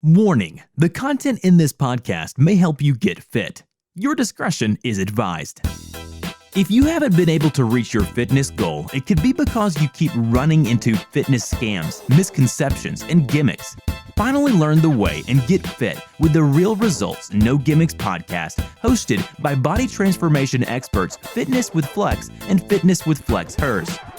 Warning: the content in this podcast may help you get fit. Your discretion is advised. If you haven't been able to reach your fitness goal, it could be because you keep running into fitness scams, misconceptions, and gimmicks. Finally learn the way and get fit with the Real Results No Gimmicks podcast, hosted by body transformation experts FitnessWithFlex and FitnessWithFlexHERS.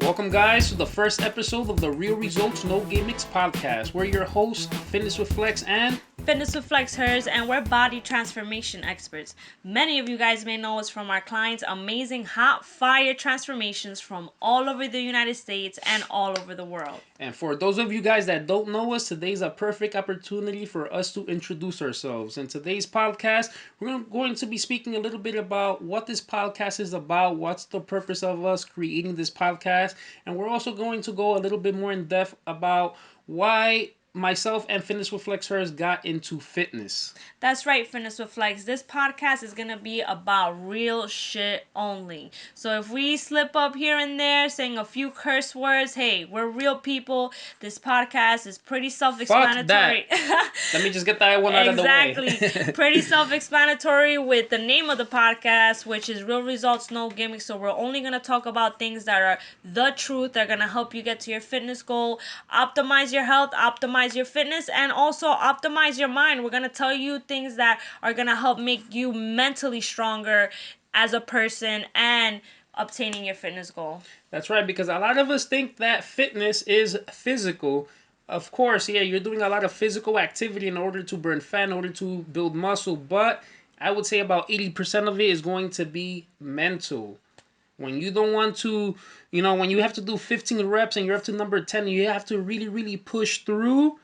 Welcome, guys, to the first episode of the Real Results No Gimmicks podcast. We're your hosts, FitnessWithFlex and FitnessWithFlexHERS, and we're body transformation experts. Many of you guys may know us from our clients' amazing hot fire transformations from all over the United States and all over the world. And for those of you guys that don't know us, today's a perfect opportunity for us to introduce ourselves. In today's podcast, we're going to be speaking a little bit about what this podcast is about, what's the purpose of us creating this podcast, and we're also going to go a little bit more in depth about why myself and FitnessWithFlexHERS got into fitness. That's right, FitnessWithFlex. This podcast is going to be about real shit only. So if we slip up here and there saying a few curse words, hey, we're real people. This podcast is pretty self-explanatory. Fuck that. Let me just get that one out of the way. Exactly. Pretty self-explanatory with the name of the podcast, which is Real Results No Gimmicks. So we're only going to talk about things that are the truth. They're going to help you get to your fitness goal, optimize your health, optimize your fitness, and also optimize your mind. We're going to tell you things that are going to help make you mentally stronger as a person and obtaining your fitness goal. That's right, because a lot of us think that fitness is physical. Of course, yeah, you're doing a lot of physical activity in order to burn fat, in order to build muscle, but I would say about 80% of it is going to be mental. When you don't want to, when you have to do 15 reps and you're up to number 10, you have to really, really push through.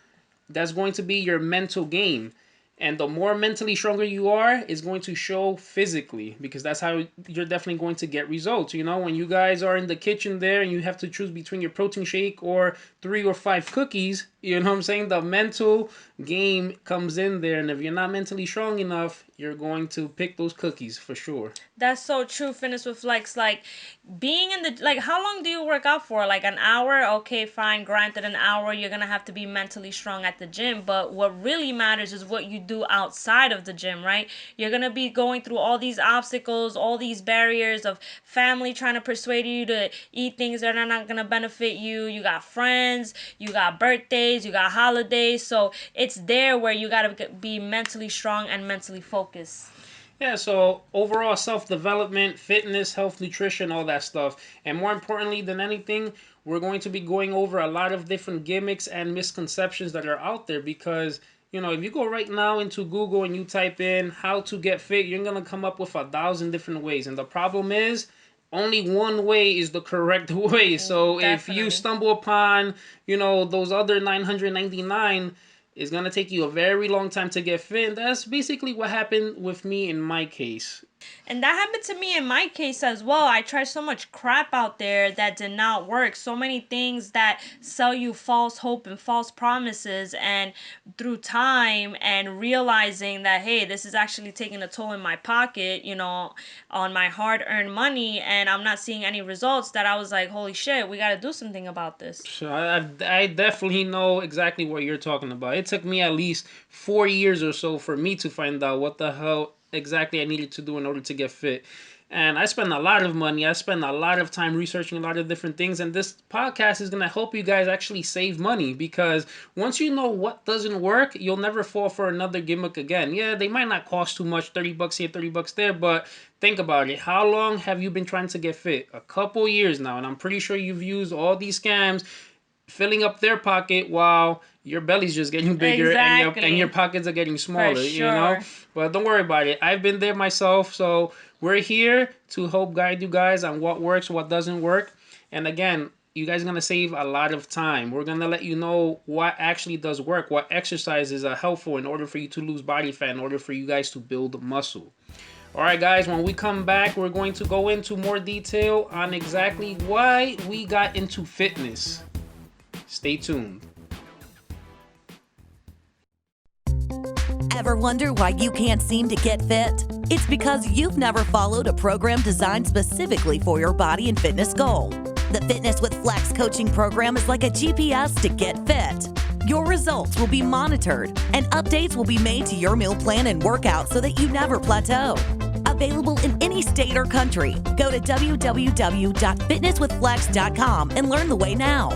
That's going to be your mental game. And the more mentally stronger you are, it's going to show physically, because that's how you're definitely going to get results. When you guys are in the kitchen there and you have to choose between your protein shake or 3 or 5 cookies, you know what I'm saying? The mental game comes in there. And if you're not mentally strong enough, you're going to pick those cookies for sure. That's so true, FitnessWithFlex. Like, being in the, how long do you work out for? Like an hour? Okay, fine. Granted, an hour, you're going to have to be mentally strong at the gym. But what really matters is what you do outside of the gym, right? You're going to be going through all these obstacles, all these barriers of family trying to persuade you to eat things that are not going to benefit you. You got friends, you got birthdays, you got holidays. So it's there where you got to be mentally strong and mentally focused. Yeah, so overall self-development, fitness, health, nutrition, all that stuff. And more importantly than anything, we're going to be going over a lot of different gimmicks and misconceptions that are out there, because if you go right now into Google and you type in how to get fit, you're going to come up with 1,000 different ways. And the problem is, only one way is the correct way. So Definitely. If you stumble upon, those other 999, it's going to take you a very long time to get fit. And that's basically what happened with me in my case. And that happened to me in my case as well. I tried so much crap out there that did not work. So many things that sell you false hope and false promises. And through time and realizing that, hey, this is actually taking a toll in my pocket, on my hard-earned money, and I'm not seeing any results, that I was like, holy shit, we got to do something about this. So I definitely know exactly what you're talking about. It took me at least 4 years or so for me to find out what the hell exactly I needed to do in order to get fit. And I spent a lot of money. I spent a lot of time researching a lot of different things. And this podcast is going to help you guys actually save money, because once you know what doesn't work, you'll never fall for another gimmick again. Yeah, they might not cost too much, 30 bucks here, 30 bucks there, but think about it. How long have you been trying to get fit? A couple years now. And I'm pretty sure you've used all these scams filling up their pocket while your belly's just getting bigger. Exactly. and your pockets are getting smaller, For sure. But don't worry about it. I've been there myself, so we're here to help guide you guys on what works, what doesn't work. And again, you guys are going to save a lot of time. We're going to let you know what actually does work, what exercises are helpful in order for you to lose body fat, in order for you guys to build muscle. All right, guys, when we come back, we're going to go into more detail on exactly why we got into fitness. Stay tuned. Ever wonder why you can't seem to get fit? It's because you've never followed a program designed specifically for your body and fitness goal. The Fitness with Flex coaching program is like a GPS to get fit. Your results will be monitored, and updates will be made to your meal plan and workout so that you never plateau. Available in any state or country. Go to www.fitnesswithflex.com and learn the way now.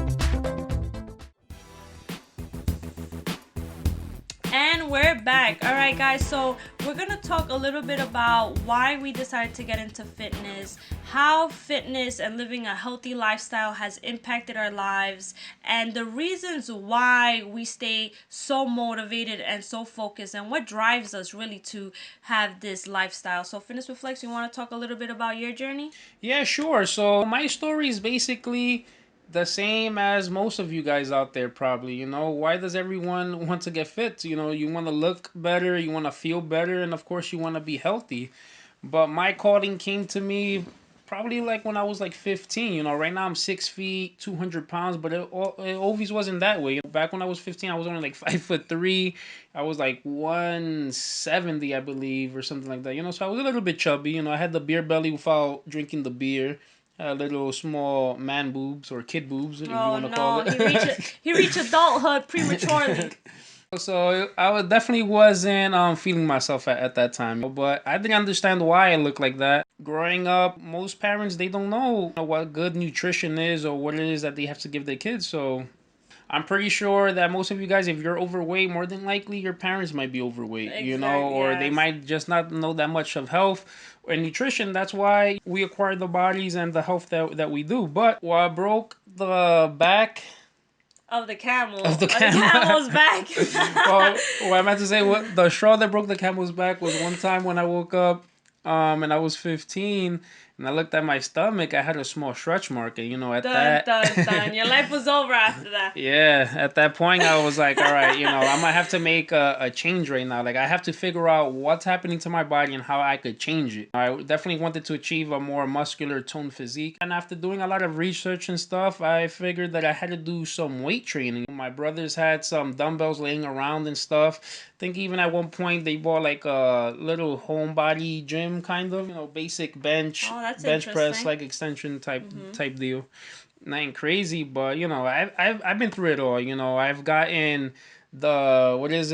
And we're back. All right, guys. So we're going to talk a little bit about why we decided to get into fitness, how fitness and living a healthy lifestyle has impacted our lives, and the reasons why we stay so motivated and so focused, and what drives us really to have this lifestyle. So Fitness with Flex, you want to talk a little bit about your journey? Yeah, sure. So my story is basically the same as most of you guys out there probably. Why does everyone want to get fit? You want to look better, you want to feel better, and of course you want to be healthy. But my calling came to me probably like when I was like 15. Right now I'm 6 feet, 200 pounds, but it always wasn't that way. Back when I was 15, I was only like 5'3". I was like 170, I believe, or something like that. So I was a little bit chubby. I had the beer belly without drinking the beer. Little small man boobs or kid boobs, if you want to call it. He reached adulthood prematurely. So I definitely wasn't feeling myself at that time. But I didn't understand why I looked like that. Growing up, most parents, they don't know what good nutrition is or what it is that they have to give their kids. So I'm pretty sure that most of you guys, if you're overweight, more than likely your parents might be overweight, or they might just not know that much of health and nutrition. That's why we acquire the bodies and the health that we do. But what broke the back of the camel's back. well, I meant to say, the straw that broke the camel's back was one time when I woke up and I was 15. And I looked at my stomach. I had a small stretch mark, and dun. Your life was over after that. Yeah, at that point, I was like, all right, I might have to make a change right now. Like, I have to figure out what's happening to my body and how I could change it. I definitely wanted to achieve a more muscular toned physique. And after doing a lot of research and stuff, I figured that I had to do some weight training. My brothers had some dumbbells laying around and stuff. I think even at one point, they bought like a little home body gym kind of, basic bench. Bench press, like extension type deal. Nothing crazy, but I've been through it all. I've gotten there was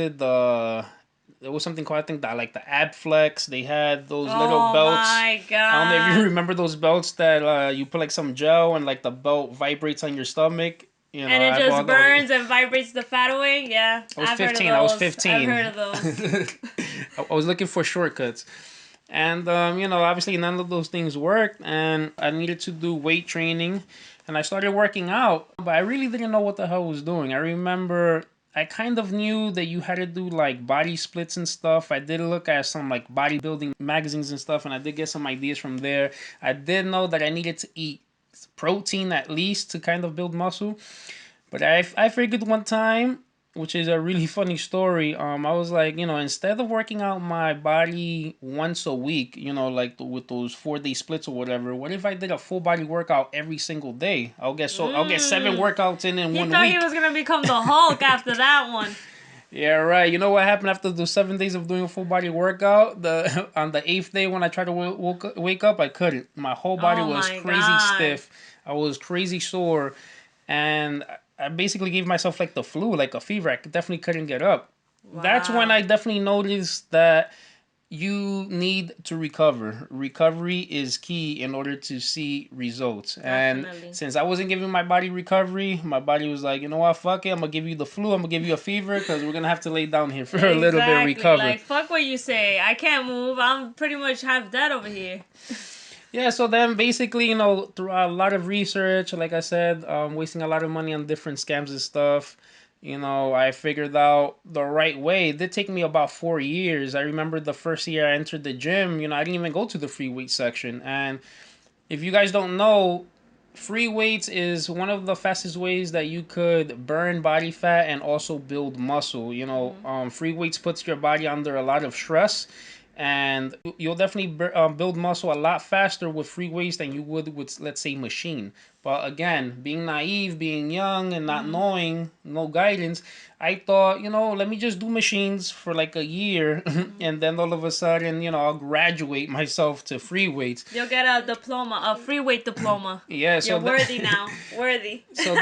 something called, I think, that like the ab flex. They had those little belts. Oh my god! I don't know if you remember those belts that you put like some gel and like the belt vibrates on your stomach. And it just burns and vibrates the fat away. Yeah, I was 15. I've heard of those. I was looking for shortcuts. And, obviously none of those things worked, and I needed to do weight training, and I started working out, but I really didn't know what the hell I was doing. I remember I kind of knew that you had to do, like, body splits and stuff. I did look at some, like, bodybuilding magazines and stuff, and I did get some ideas from there. I did know that I needed to eat protein at least to kind of build muscle, but I figured one time, which is a really funny story. I was like, instead of working out my body once a week, like with those 4-day splits or whatever, what if I did a full body workout every single day? I'll get 7 workouts in 1 week. He thought he was gonna become the Hulk after that one. Yeah, right. You know what happened after those 7 days of doing a full body workout? On the 8th day when I tried to wake up, I couldn't. My whole body was crazy stiff. I was crazy sore, and I basically gave myself like the flu, like a fever. I definitely couldn't get up. Wow. That's when I definitely noticed that you need to recover. Recovery is key in order to see results. Definitely. And since I wasn't giving my body recovery, my body was like, you know what, fuck it. I'm going to give you the flu. I'm going to give you a fever because we're going to have to lay down here for a little bit and recover. Like, fuck what you say. I can't move. I'm pretty much half dead over here. Yeah, so then basically, through a lot of research, like I said, wasting a lot of money on different scams and stuff, I figured out the right way. It did take me about 4 years. I remember the first year I entered the gym, I didn't even go to the free weight section. And if you guys don't know, free weights is one of the fastest ways that you could burn body fat and also build muscle. Free weights puts your body under a lot of stress. And you'll definitely build muscle a lot faster with free weights than you would with, let's say, machine. But again, being naive, being young, and not knowing, no guidance, I thought, let me just do machines for like a year, and then all of a sudden, I'll graduate myself to free weights. You'll get a diploma, a free weight diploma. Yeah, so you're worthy now, worthy. So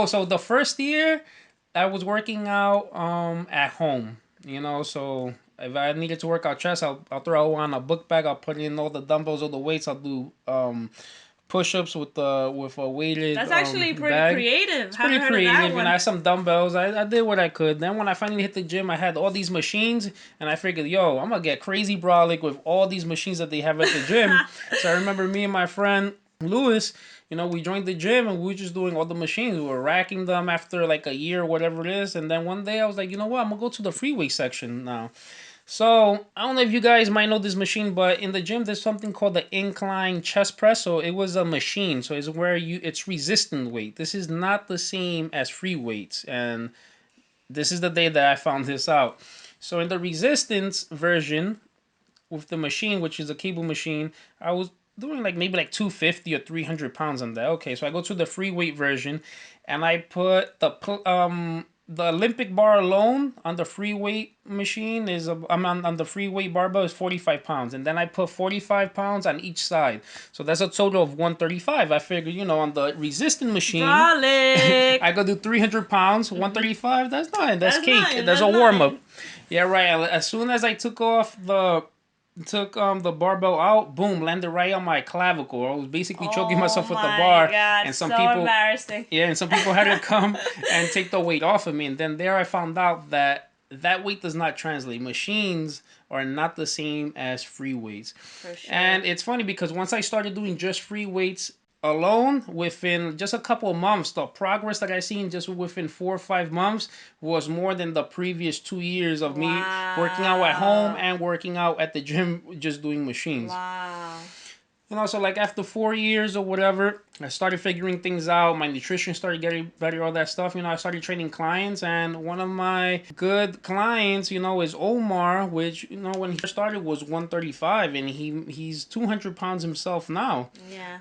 so the first year, I was working out at home, so if I needed to work out chest, I'll throw on a book bag, I'll put in all the dumbbells, all the weights, I'll do push-ups with a weighted That's actually pretty bag. creative. It's Haven't pretty heard of that creative, one. I had some dumbbells. I did what I could. Then when I finally hit the gym, I had all these machines, and I figured, yo, I'm gonna get crazy brolic with all these machines that they have at the gym. So I remember me and my friend Lewis, we joined the gym and we were just doing all the machines. We were racking them after like a year or whatever it is. And then one day I was like, you know what, I'm gonna go to the freeway section now. So I don't know if you guys might know this machine, but in the gym there's something called the incline chest press. So it was a machine. So it's where it's resistant weight. This is not the same as free weights, and this is the day that I found this out. So in the resistance version with the machine, which is a cable machine, I was doing maybe 250 or 300 pounds on that. Okay, so I go to the free weight version, and I put the Olympic bar alone on the free weight machine on the free weight barbell is 45 pounds. And then I put 45 pounds on each side. So that's a total of 135. I figured, on the resistant machine, I go do 300 pounds, 135. That's nothing. That's cake. That's a warm up. Yeah, right. As soon as I took the barbell out, boom, landed right on my clavicle. I was basically choking myself with the bar. God, and some so people embarrassing. Yeah, and some people had to come and take the weight off of me. And then there I found out that weight does not translate. Machines are not the same as free weights. For sure. And it's funny because once I started doing just free weights alone, within just a couple of months, the progress that I seen just within 4 or 5 months was more than the previous 2 years of me working out at home and working out at the gym, just doing machines. Wow. So after 4 years or whatever, I started figuring things out. My nutrition started getting better, all that stuff. I started training clients, and one of my good clients, is Omar, which, when he started was 135, and he's 200 pounds himself now. Yeah.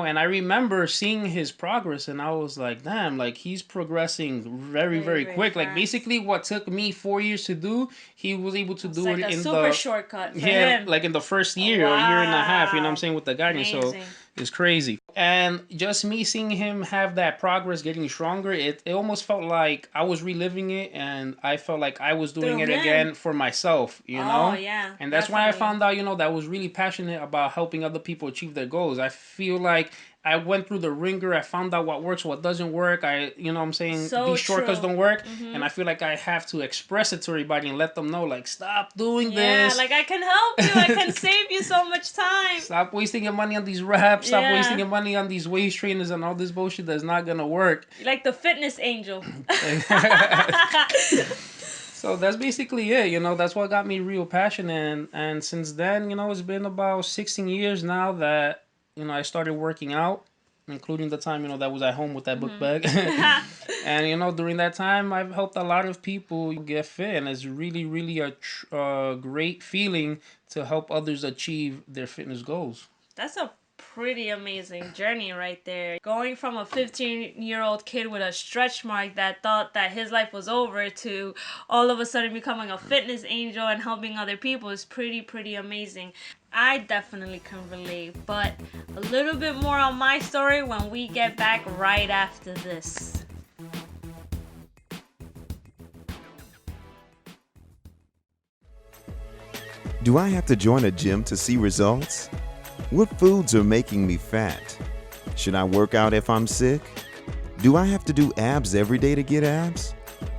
And I remember seeing his progress, and I was like, damn, he's progressing very, very quick. Fast. Basically what took me 4 years to do, he was able to do it in super shortcut for him. in the first year or year and a half, what I'm saying, with the guidance. Amazing. So it's crazy. And just me seeing him have that progress, getting stronger, it almost felt like I was reliving it, and I felt like I was doing it again for myself, Oh, yeah. And that's when I found out, that I was really passionate about helping other people achieve their goals. I feel like I went through the ringer. I found out what works, what doesn't work. These shortcuts don't work. Mm-hmm. And I feel like I have to express it to everybody and let them know, stop doing this. Yeah, I can help you. I can save you so much time. Stop wasting your money on these reps. Stop wasting your money on these waist trainers and all this bullshit that's not going to work. Like the fitness angel. So that's basically it, that's what got me real passionate. And since then, it's been about 16 years now that, I started working out, including the time, that was at home with that book bag. And, during that time, I've helped a lot of people get fit. And it's really, really a great feeling to help others achieve their fitness goals. That's a pretty amazing journey right there. Going from a 15-year-old kid with a stretch mark that thought that his life was over to all of a sudden becoming a fitness angel and helping other people is pretty amazing. I definitely can relate, but a little bit more on my story when we get back right after this. Do I have to join a gym to see results? What foods are making me fat? Should I work out if I'm sick? Do I have to do abs every day to get abs?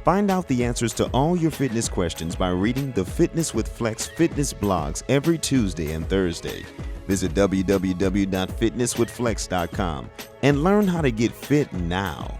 Find out the answers to all your fitness questions by reading the Fitness with Flex fitness blogs every Tuesday and Thursday. Visit www.fitnesswithflex.com and learn how to get fit now.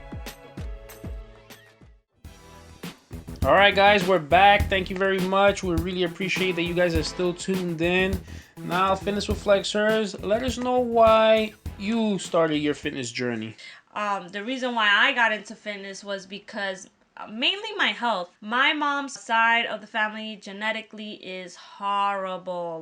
All right, guys, we're back. Thank you very much. We really appreciate that you guys are still tuned in. Now, Fitness with FlexHERS, let us know why you started your fitness journey. The reason why I got into fitness was because mainly my health. My mom's side of the family genetically is horrible.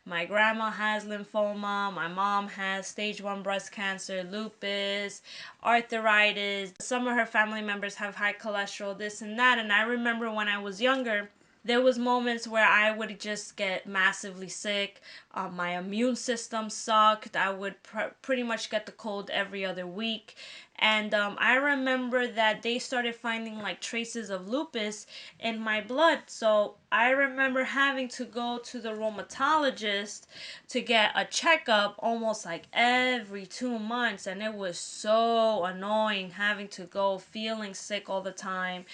My grandma has lymphoma, my mom has stage 1 breast cancer, lupus, arthritis. Some of her family members have high cholesterol, this and that. And I remember when I was younger, there was moments where I would just get massively sick. My immune system sucked. I would pretty much get the cold every other week. And I remember that they started finding like traces of lupus in my blood. So I remember having to go to the rheumatologist to get a checkup almost like every 2 months. And it was so annoying having to go, feeling sick all the time.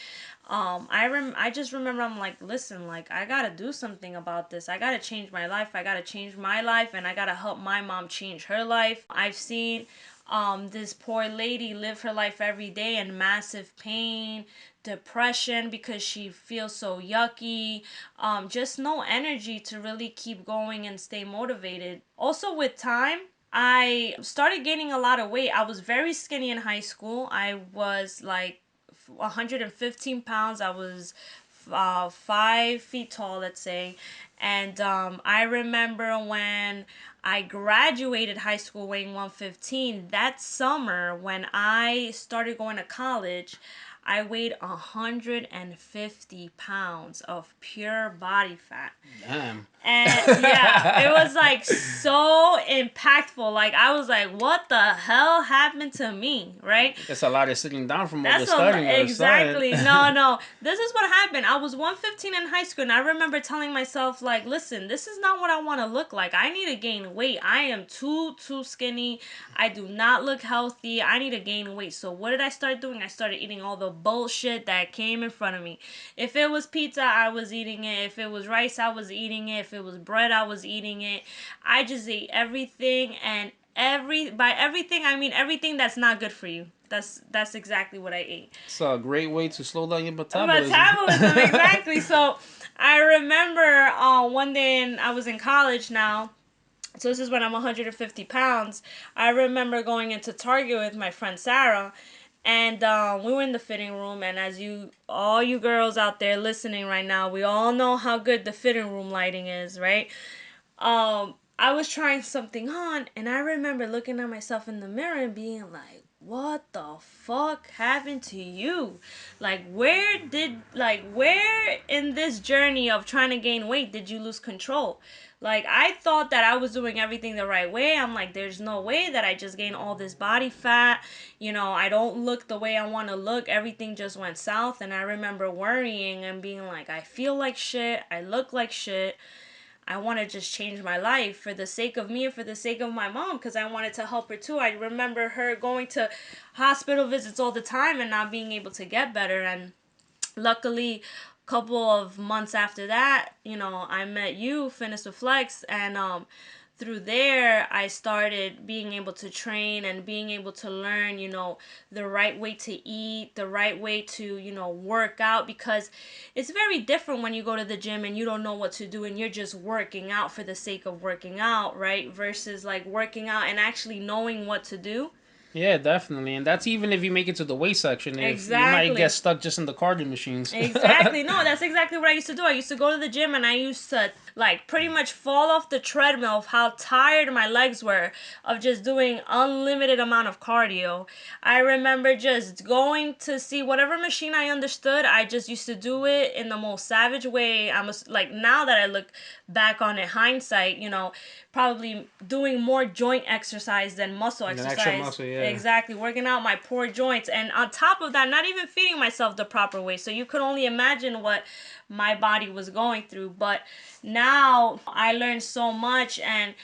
I just remember, I'm like, listen, like, I gotta do something about this. I gotta change my life. I gotta change my life, and I gotta help my mom change her life. I've seen this poor lady live her life every day in massive pain, depression, because she feels so yucky, just no energy to really keep going and stay motivated. Also, with time, I started gaining a lot of weight. I was very skinny in high school. I was like 115 pounds. I was 5 feet tall, let's say. And I remember when I graduated high school weighing 115, that summer when I started going to college, I weighed 150 pounds of pure body fat. Damn. And yeah, it was like so impactful. Like, I was like, what the hell happened to me, right? That's a lot of sitting down from all the That's studying. exactly. No. This is what happened. I was 115 in high school, and I remember telling myself, like, listen, this is not what I want to look like. I need to gain weight. I am too skinny. I do not look healthy. I need to gain weight. So what did I start doing? I started eating all the bullshit that came in front of me. If it was pizza, I was eating it. If it was rice, I was eating it. If it was bread, I was eating it. I just ate everything, and by everything I mean everything that's not good for you. That's exactly what I ate. It's a great way to slow down your metabolism. Exactly. So I remember one day, I was in college now. So this is when I'm 150 pounds. I remember going into Target with my friend Sarah, and we were in the fitting room. And as all you girls out there listening right now, we all know how good the fitting room lighting is, right? I was trying something on, and I remember looking at myself in the mirror and being like, what the fuck happened to you? Like, where in this journey of trying to gain weight did you lose control? Like, I thought that I was doing everything the right way. I'm like, there's no way that I just gained all this body fat. I don't look the way I want to look. Everything just went south. And I remember worrying and being like, I feel like shit. I look like shit. I want to just change my life for the sake of me and for the sake of my mom, because I wanted to help her too. I remember her going to hospital visits all the time and not being able to get better. And luckily, a couple of months after that, I met you, Fitness with Flex, and through there, I started being able to train and being able to learn, the right way to eat, the right way to, work out, because it's very different when you go to the gym and you don't know what to do and you're just working out for the sake of working out, right? Versus like working out and actually knowing what to do. Yeah, definitely. And that's even if you make it to the weight section. If you might get stuck just in the cardio machines. Exactly. No, that's exactly what I used to do. I used to go to the gym and I used to like pretty much fall off the treadmill of how tired my legs were of just doing unlimited amount of cardio. I remember just going to see whatever machine I understood. I just used to do it in the most savage way. I was like, now that I look back on it, hindsight, probably doing more joint exercise than muscle exercise. Extra muscle, yeah. Exactly, working out my poor joints, and on top of that, not even feeding myself the proper way. So you could only imagine what my body was going through. But now I learned so much, and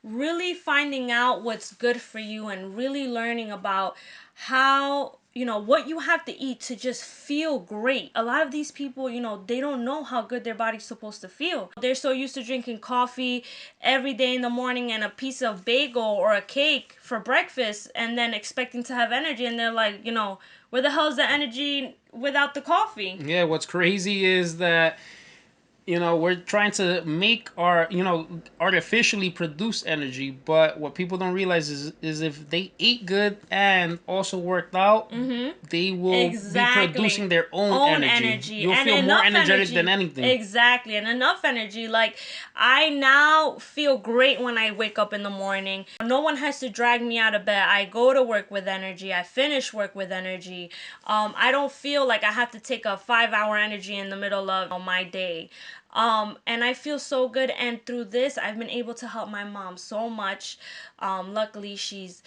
really finding out what's good for you and really learning about how, what you have to eat to just feel great. A lot of these people, they don't know how good their body's supposed to feel. They're so used to drinking coffee every day in the morning and a piece of bagel or a cake for breakfast and then expecting to have energy. And they're like, where the hell's the energy without the coffee? Yeah, what's crazy is that we're trying to make our, artificially produce energy, but what people don't realize is if they ate good and also worked out, they will be producing their own energy. You'll feel more energetic than anything. Exactly, and enough energy. Like, I now feel great when I wake up in the morning. No one has to drag me out of bed. I go to work with energy. I finish work with energy. I don't feel like I have to take a 5-hour energy in the middle of my day. And I feel so good. And through this, I've been able to help my mom so much. Luckily, she's,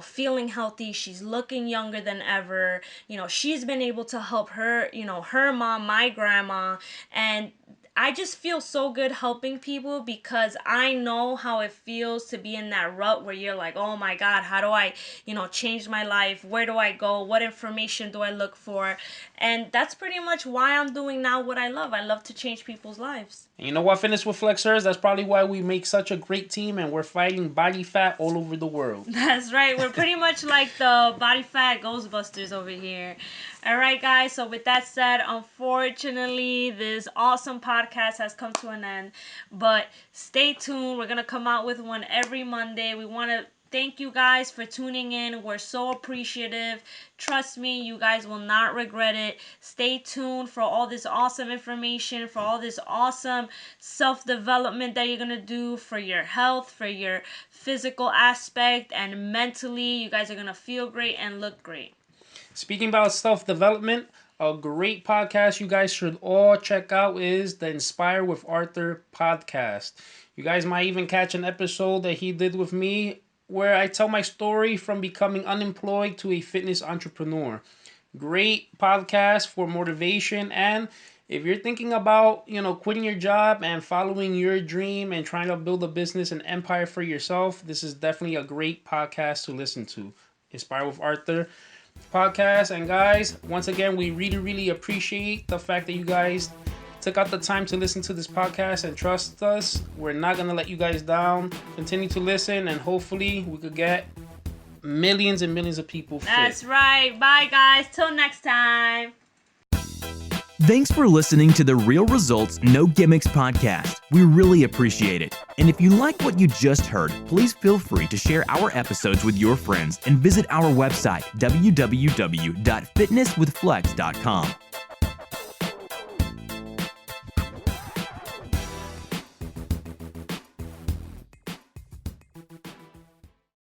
feeling healthy. She's looking younger than ever. She's been able to help her, her mom, my grandma. And I just feel so good helping people because I know how it feels to be in that rut where you're like, oh my God, how do I, change my life? Where do I go? What information do I look for? And that's pretty much why I'm doing now what I love. I love to change people's lives. And you know what, Fitness with FlexHERS? That's probably why we make such a great team and we're fighting body fat all over the world. That's right. We're pretty much like the body fat Ghostbusters over here. All right, guys. So with that said, unfortunately, this awesome podcast has come to an end. But stay tuned. We're going to come out with one every Monday. We want to thank you guys for tuning in. We're so appreciative. Trust me, you guys will not regret it. Stay tuned for all this awesome information, for all this awesome self-development that you're going to do for your health, for your physical aspect, and mentally. You guys are going to feel great and look great. Speaking about self-development, a great podcast you guys should all check out is the Inspire with Arthur podcast. You guys might even catch an episode that he did with me where I tell my story from becoming unemployed to a fitness entrepreneur. Great podcast for motivation, and if you're thinking about, quitting your job and following your dream and trying to build a business and empire for yourself, this is definitely a great podcast to listen to. Inspire with Arthur podcast. And guys, once again, we really appreciate the fact that you guys took out the time to listen to this podcast and trust us. We're not going to let you guys down. Continue to listen and hopefully we could get millions and millions of people fit. That's right. Bye, guys. Till next time. Thanks for listening to the Real Results No Gimmicks podcast. We really appreciate it. And if you like what you just heard, please feel free to share our episodes with your friends and visit our website, www.fitnesswithflex.com.